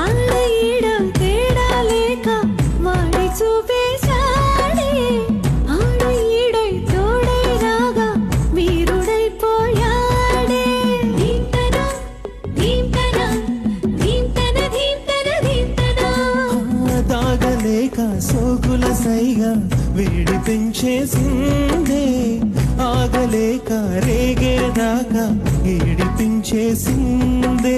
ఆడ ఈడ తేడా లేక వాడి చూపేశాడే ఆడ ఈడై తోడై రాగా వీరుడైపోయాడే ధీంతన ధీంతన ధీంతన ధీంతన ధీంతన దాగలేక సోకుల సైగా వేడి పెంచేసిందే ఆగలేక రేగేదాకా ఏడిపించేసిందే